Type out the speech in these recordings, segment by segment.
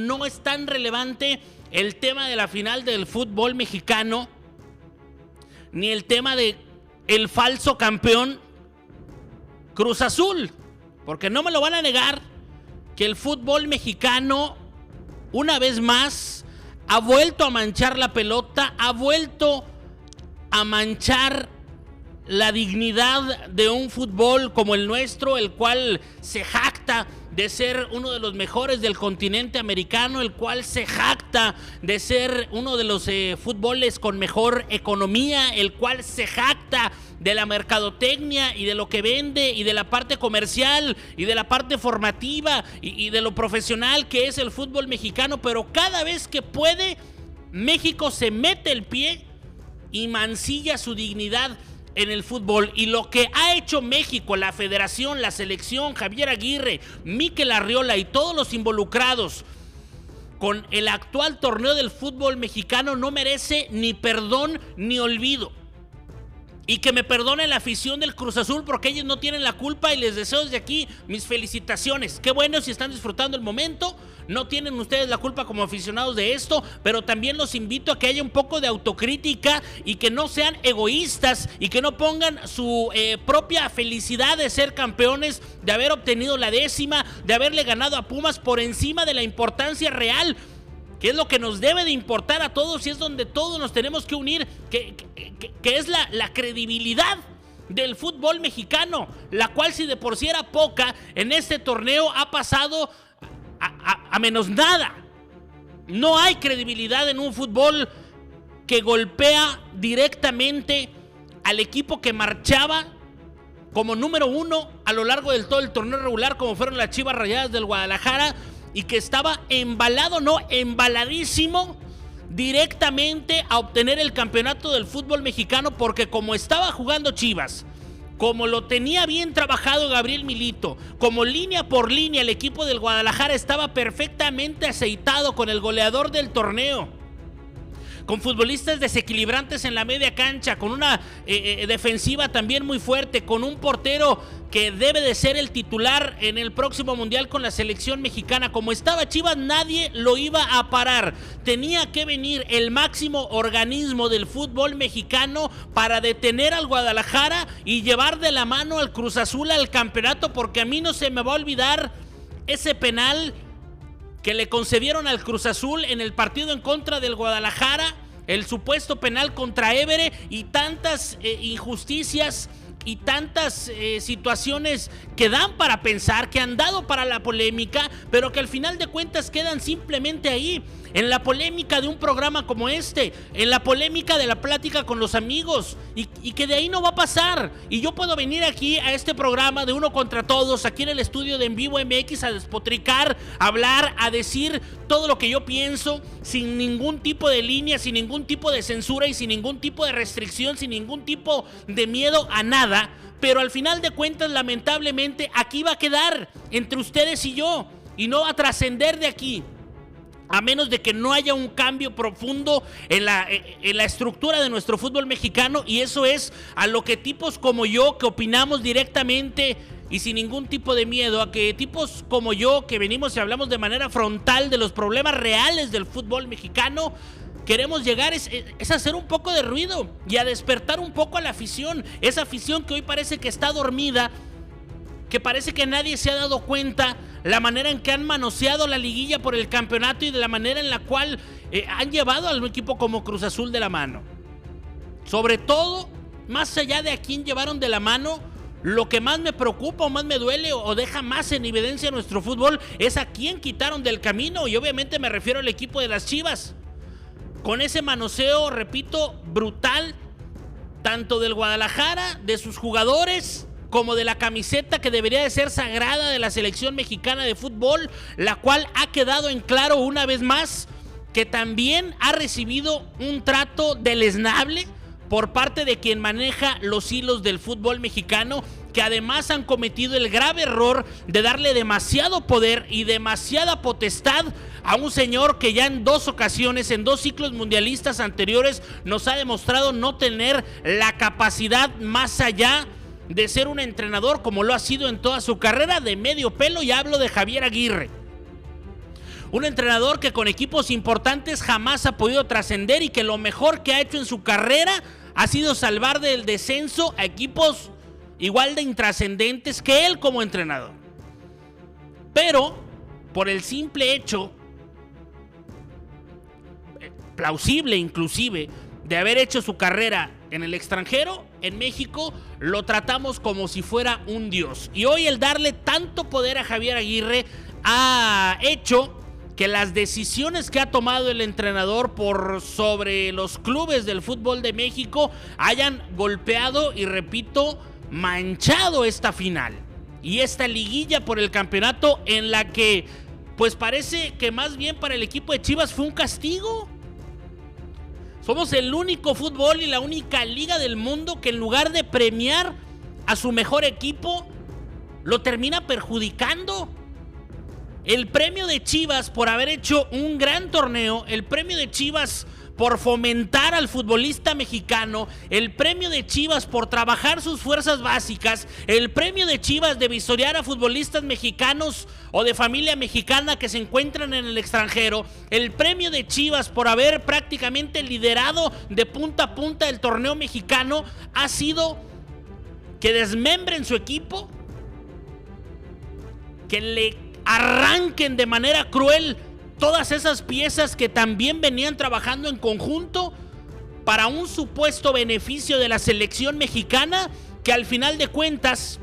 No es tan relevante el tema de la final del fútbol mexicano, ni el tema de el falso campeón Cruz Azul, porque no me lo van a negar que el fútbol mexicano una vez más ha vuelto a manchar la pelota, ha vuelto a manchar la dignidad de un fútbol como el nuestro, el cual se jacta de ser uno de los mejores del continente americano, el cual se jacta de ser uno de los fútboles con mejor economía, el cual se jacta de la mercadotecnia y de lo que vende y de la parte comercial y de la parte formativa y de lo profesional que es el fútbol mexicano. Pero cada vez que puede, México se mete el pie y mancilla su dignidad en el fútbol. Y lo que ha hecho México, la federación, la selección, Javier Aguirre, Mikel Arriola y todos los involucrados con el actual torneo del fútbol mexicano no merece ni perdón ni olvido. Y que me perdone la afición del Cruz Azul, porque ellos no tienen la culpa, y les deseo desde aquí mis felicitaciones. Qué bueno si están disfrutando el momento. No tienen ustedes la culpa como aficionados de esto, pero también los invito a que haya un poco de autocrítica y que no sean egoístas y que no pongan su propia felicidad de ser campeones, de haber obtenido la 10ª, de haberle ganado a Pumas por encima de la importancia real, que es lo que nos debe de importar a todos y es donde todos nos tenemos que unir, que es la credibilidad del fútbol mexicano, la cual, si de por sí era poca, en este torneo ha pasado a menos nada. No hay credibilidad en un fútbol que golpea directamente al equipo que marchaba como número 1 a lo largo del todo el torneo regular, como fueron las Chivas Rayadas del Guadalajara, y que estaba embaladísimo directamente a obtener el campeonato del fútbol mexicano, porque como estaba jugando Chivas, como lo tenía bien trabajado Gabriel Milito, como línea por línea el equipo del Guadalajara estaba perfectamente aceitado con el goleador del torneo, con futbolistas desequilibrantes en la media cancha, con una defensiva también muy fuerte, con un portero que debe de ser el titular en el próximo mundial con la selección mexicana. Como estaba Chivas, nadie lo iba a parar. Tenía que venir el máximo organismo del fútbol mexicano para detener al Guadalajara y llevar de la mano al Cruz Azul al campeonato, porque a mí no se me va a olvidar ese penal que le concedieron al Cruz Azul en el partido en contra del Guadalajara, el supuesto penal contra Évere, y tantas injusticias y tantas situaciones que dan para pensar, que han dado para la polémica, pero que al final de cuentas quedan simplemente ahí, en la polémica de un programa como este, en la polémica de la plática con los amigos, y que de ahí no va a pasar. Y yo puedo venir aquí a este programa de Uno Contra Todos, aquí en el estudio de En Vivo MX, a despotricar, a hablar, a decir todo lo que yo pienso, sin ningún tipo de línea, sin ningún tipo de censura y sin ningún tipo de restricción, sin ningún tipo de miedo a nada. Pero al final de cuentas, lamentablemente, aquí va a quedar entre ustedes y yo, y no va a trascender de aquí, a menos de que no haya un cambio profundo en la estructura de nuestro fútbol mexicano. Y eso es a lo que tipos como yo, que opinamos directamente y sin ningún tipo de miedo, a que tipos como yo, que venimos y hablamos de manera frontal de los problemas reales del fútbol mexicano, queremos llegar es a hacer un poco de ruido y a despertar un poco a la afición. Esa afición que hoy parece que está dormida, que parece que nadie se ha dado cuenta la manera en que han manoseado la liguilla por el campeonato y de la manera en la cual han llevado al equipo como Cruz Azul de la mano. Sobre todo, más allá de a quién llevaron de la mano, lo que más me preocupa o más me duele o deja más en evidencia nuestro fútbol es a quién quitaron del camino, y obviamente me refiero al equipo de las Chivas. Con ese manoseo, repito, brutal, tanto del Guadalajara, de sus jugadores, como de la camiseta que debería de ser sagrada de la selección mexicana de fútbol, la cual ha quedado en claro una vez más que también ha recibido un trato deleznable por parte de quien maneja los hilos del fútbol mexicano, que además han cometido el grave error de darle demasiado poder y demasiada potestad a un señor que ya en 2 ocasiones, en 2 ciclos mundialistas anteriores, nos ha demostrado no tener la capacidad más allá de ser un entrenador, como lo ha sido en toda su carrera, de medio pelo, y hablo de Javier Aguirre. Un entrenador que con equipos importantes jamás ha podido trascender y que lo mejor que ha hecho en su carrera ha sido salvar del descenso a equipos igual de intrascendentes que él como entrenador. Pero por el simple hecho, plausible inclusive, de haber hecho su carrera en el extranjero, en México lo tratamos como si fuera un dios. Y hoy el darle tanto poder a Javier Aguirre ha hecho que las decisiones que ha tomado el entrenador por sobre los clubes del fútbol de México hayan golpeado y, repito, manchado esta final y esta liguilla por el campeonato, en la que pues parece que más bien para el equipo de Chivas fue un castigo. Somos el único fútbol y la única liga del mundo que en lugar de premiar a su mejor equipo, lo termina perjudicando. El premio de Chivas por haber hecho un gran torneo, el premio de Chivas por fomentar al futbolista mexicano, el premio de Chivas por trabajar sus fuerzas básicas, el premio de Chivas de visorear a futbolistas mexicanos o de familia mexicana que se encuentran en el extranjero, el premio de Chivas por haber prácticamente liderado de punta a punta el torneo mexicano, ha sido que desmembren su equipo, que le arranquen de manera cruel todas esas piezas que también venían trabajando en conjunto para un supuesto beneficio de la selección mexicana, que al final de cuentas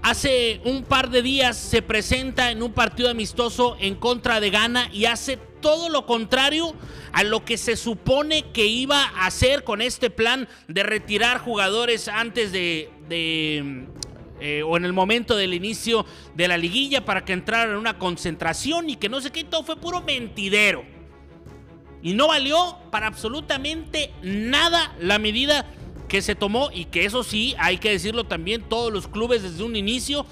hace un par de días se presenta en un partido amistoso en contra de Ghana y hace todo lo contrario a lo que se supone que iba a hacer con este plan de retirar jugadores antes o en el momento del inicio de la liguilla para que entraran en una concentración y que no sé qué, todo fue puro mentidero. Y no valió para absolutamente nada la medida que se tomó, y que eso sí, hay que decirlo también, todos los clubes desde un inicio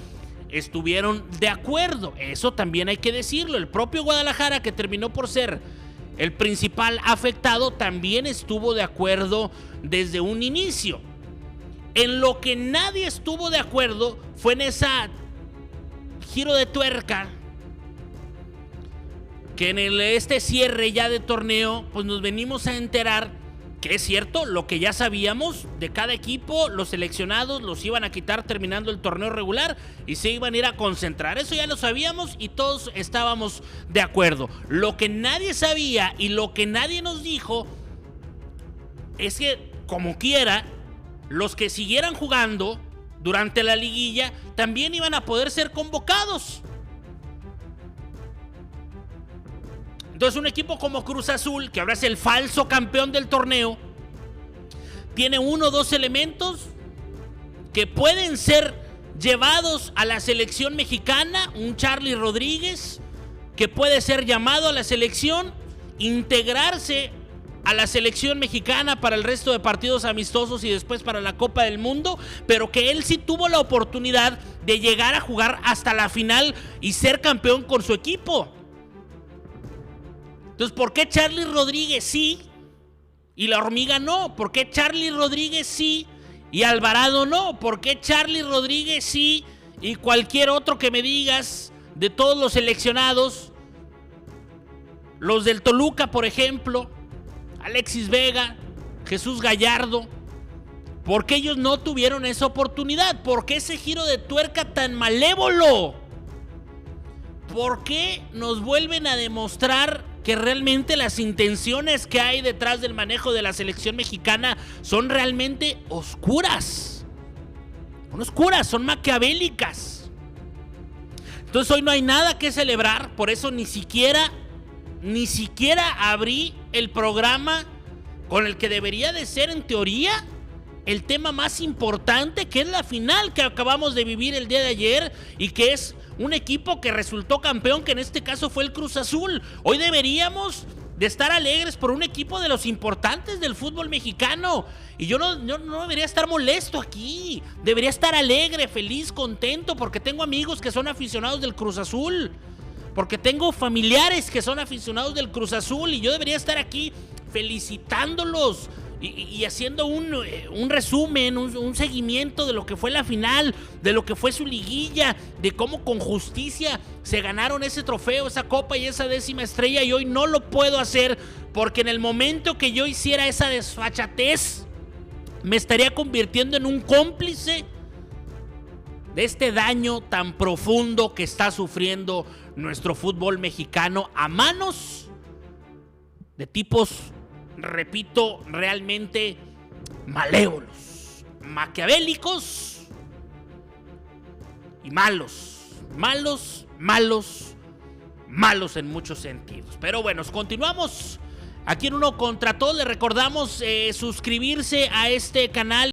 estuvieron de acuerdo. Eso también hay que decirlo. El propio Guadalajara, que terminó por ser el principal afectado, también estuvo de acuerdo desde un inicio. En lo que nadie estuvo de acuerdo fue en esa giro de tuerca que en este cierre ya de torneo pues nos venimos a enterar que es cierto lo que ya sabíamos de cada equipo. Los seleccionados los iban a quitar terminando el torneo regular y se iban a ir a concentrar. Eso ya lo sabíamos y todos estábamos de acuerdo. Lo que nadie sabía y lo que nadie nos dijo es que, como quiera, los que siguieran jugando durante la liguilla también iban a poder ser convocados. Entonces un equipo como Cruz Azul, que ahora es el falso campeón del torneo, tiene 1 o 2 elementos que pueden ser llevados a la selección mexicana. Un Charly Rodríguez que puede ser llamado a la selección, integrarse a la selección mexicana para el resto de partidos amistosos y después para la Copa del Mundo, pero que él sí tuvo la oportunidad de llegar a jugar hasta la final y ser campeón con su equipo. Entonces, ¿por qué Charly Rodríguez sí y la Hormiga no? ¿Por qué Charly Rodríguez sí y Alvarado no? ¿Por qué Charly Rodríguez sí y cualquier otro que me digas de todos los seleccionados, los del Toluca, por ejemplo, Alexis Vega, Jesús Gallardo, por qué ellos no tuvieron esa oportunidad? ¿Por qué ese giro de tuerca tan malévolo? ¿Por qué nos vuelven a demostrar que realmente las intenciones que hay detrás del manejo de la selección mexicana son realmente oscuras? Son oscuras, son maquiavélicas. Entonces hoy no hay nada que celebrar, por eso ni siquiera abrí el programa con el que debería de ser, en teoría, el tema más importante, que es la final que acabamos de vivir el día de ayer y que es un equipo que resultó campeón, que en este caso fue el Cruz Azul. Hoy deberíamos de estar alegres por un equipo de los importantes del fútbol mexicano. Y yo no debería estar molesto aquí. Debería estar alegre, feliz, contento, porque tengo amigos que son aficionados del Cruz Azul, porque tengo familiares que son aficionados del Cruz Azul, y yo debería estar aquí felicitándolos, y haciendo un resumen, un seguimiento de lo que fue la final, de lo que fue su liguilla, de cómo con justicia se ganaron ese trofeo, esa copa y esa 10ª estrella, y hoy no lo puedo hacer porque en el momento que yo hiciera esa desfachatez me estaría convirtiendo en un cómplice de este daño tan profundo que está sufriendo nuestro fútbol mexicano a manos de tipos, repito, realmente malévolos, maquiavélicos y malos en muchos sentidos. Pero bueno, continuamos aquí en Uno Contra Todos. Le recordamos suscribirse a este canal.